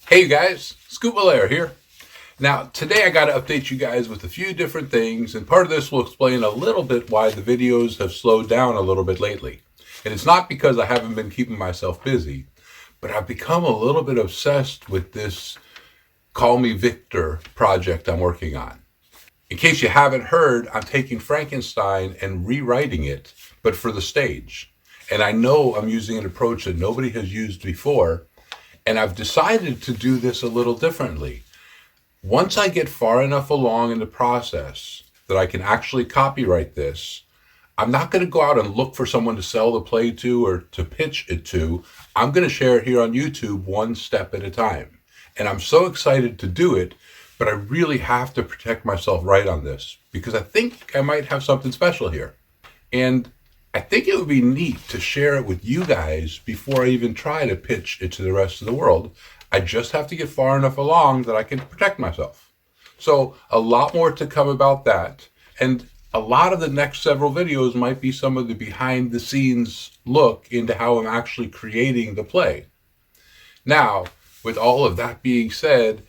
Hey you guys, Scoop Malaire here. Now, today I got to update you guys with a few different things, and part of this will explain a little bit why the videos have slowed down a little bit lately. And it's not because I haven't been keeping myself busy, but I've become a little bit obsessed with this Call Me Victor project I'm working on. In case you haven't heard, I'm taking Frankenstein and rewriting it, but for the stage. And I know I'm using an approach that nobody has used before, and I've decided to do this a little differently. Once I get far enough along in the process that I can actually copyright this, I'm not going to go out and look for someone to sell the play to or to pitch it to. I'm going to share it here on YouTube one step at a time. And I'm so excited to do it, but I really have to protect myself right on this because I think I might have something special here. And I think it would be neat to share it with you guys before I even try to pitch it to the rest of the world. I just have to get far enough along that I can protect myself. So a lot more to come about that. And a lot of the next several videos might be some of the behind the scenes look into how I'm actually creating the play. Now, with all of that being said,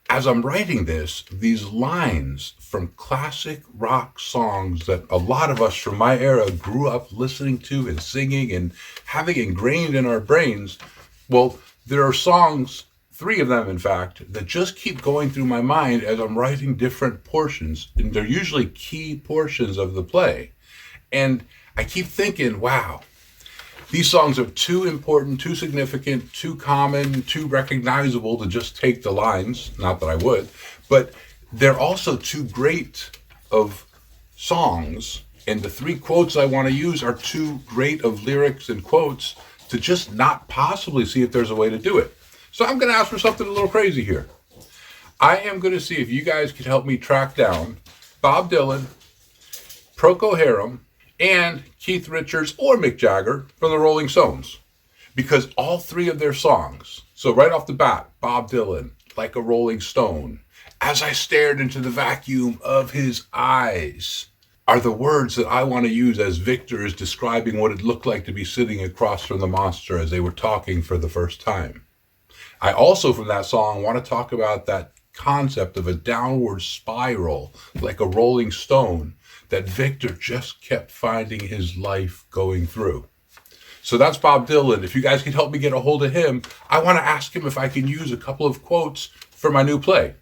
as I'm writing this, these lines from classic rock songs that a lot of us from my era grew up listening to and singing and having ingrained in our brains, well, there are songs, three of them in fact, that just keep going through my mind as I'm writing different portions. And they're usually key portions of the play. And I keep thinking, wow, these songs are too important, too significant, too common, too recognizable to just take the lines. Not that I would, but they're also too great of songs. And the three quotes I want to use are too great of lyrics and quotes to just not possibly see if there's a way to do it. So I'm going to ask for something a little crazy here. I am going to see if you guys can help me track down Bob Dylan, Proco Harem, and Keith Richards or Mick Jagger from the Rolling Stones. Because all three of their songs, so right off the bat, Bob Dylan, Like a Rolling Stone, As I Stared into the Vacuum of His Eyes, are the words that I want to use as Victor is describing what it looked like to be sitting across from the monster as they were talking for the first time. I also, from that song, want to talk about that concept of a downward spiral, like a rolling stone, that Victor just kept finding his life going through. So that's Bob Dylan. If you guys could help me get a hold of him, I want to ask him if I can use a couple of quotes for my new play.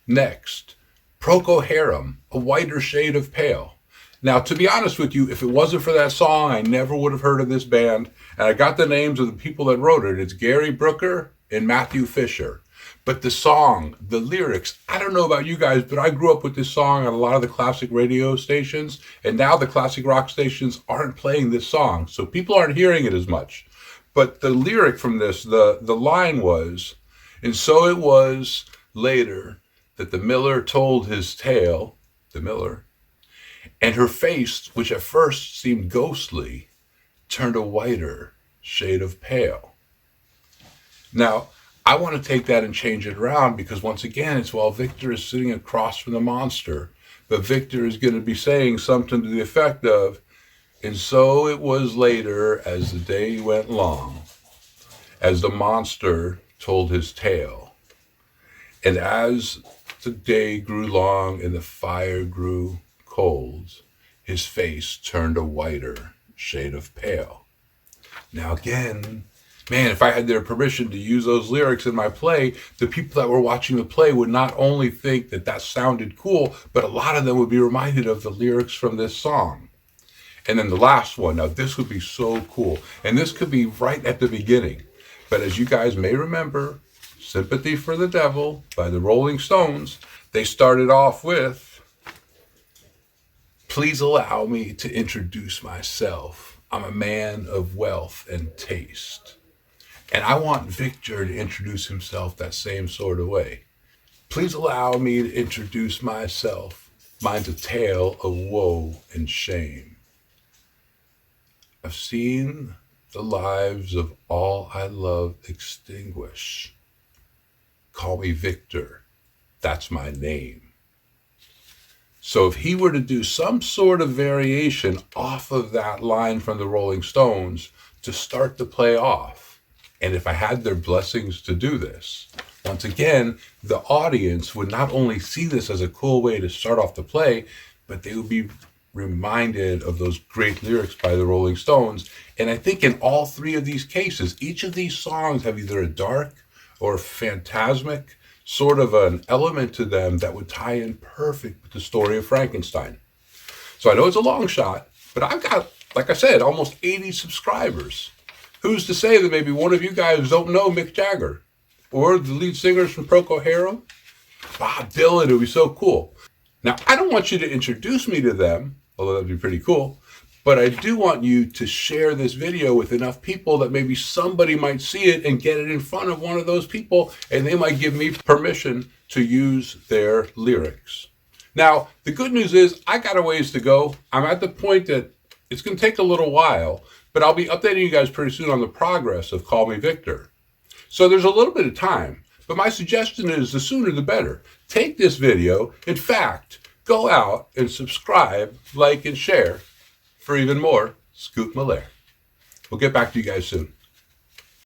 Next, Proco Harem, A Whiter Shade of Pale. Now, to be honest with you, if it wasn't for that song, I never would have heard of this band. And I got the names of the people that wrote it. It's Gary Brooker and Matthew Fisher. But the song, the lyrics, I don't know about you guys, but I grew up with this song on a lot of the classic radio stations, and now the classic rock stations aren't playing this song, so people aren't hearing it as much. But the lyric from this, the line was, and so it was later that the miller told his tale, the miller, and her face, which at first seemed ghostly, turned a whiter shade of pale. Now, I want to take that and change it around because once again, it's while Victor is sitting across from the monster, but Victor is going to be saying something to the effect of, and so it was later as the day went long, as the monster told his tale, and as the day grew long and the fire grew cold, his face turned a whiter shade of pale. Now again, man, if I had their permission to use those lyrics in my play, the people that were watching the play would not only think that that sounded cool, but a lot of them would be reminded of the lyrics from this song. And then the last one, now this would be so cool. And this could be right at the beginning. But as you guys may remember, Sympathy for the Devil by the Rolling Stones, they started off with, please allow me to introduce myself. I'm a man of wealth and taste. And I want Victor to introduce himself that same sort of way. Please allow me to introduce myself. Mine's a tale of woe and shame. I've seen the lives of all I love extinguish. Call me Victor. That's my name. So if he were to do some sort of variation off of that line from the Rolling Stones to start the play off, and if I had their blessings to do this, Once again, the audience would not only see this as a cool way to start off the play, but they would be reminded of those great lyrics by the Rolling Stones. And I think in all three of these cases, each of these songs have either a dark or phantasmic sort of an element to them that would tie in perfect with the story of Frankenstein. So I know it's a long shot, but I've got, like I said, almost 80 subscribers. Who's to say that maybe one of you guys don't know Mick Jagger? Or the lead singers from Proco Harem? Bob Dylan, it would be so cool. Now, I don't want you to introduce me to them, although that'd be pretty cool, but I do want you to share this video with enough people that maybe somebody might see it and get it in front of one of those people, and they might give me permission to use their lyrics. Now, the good news is I got a ways to go. I'm at the point that it's going to take a little while, but I'll be updating you guys pretty soon on the progress of Call Me Victor. So there's a little bit of time, but my suggestion is the sooner the better. Take this video. In fact, go out and subscribe, like, and share for even more Scoop Malaire. We'll get back to you guys soon.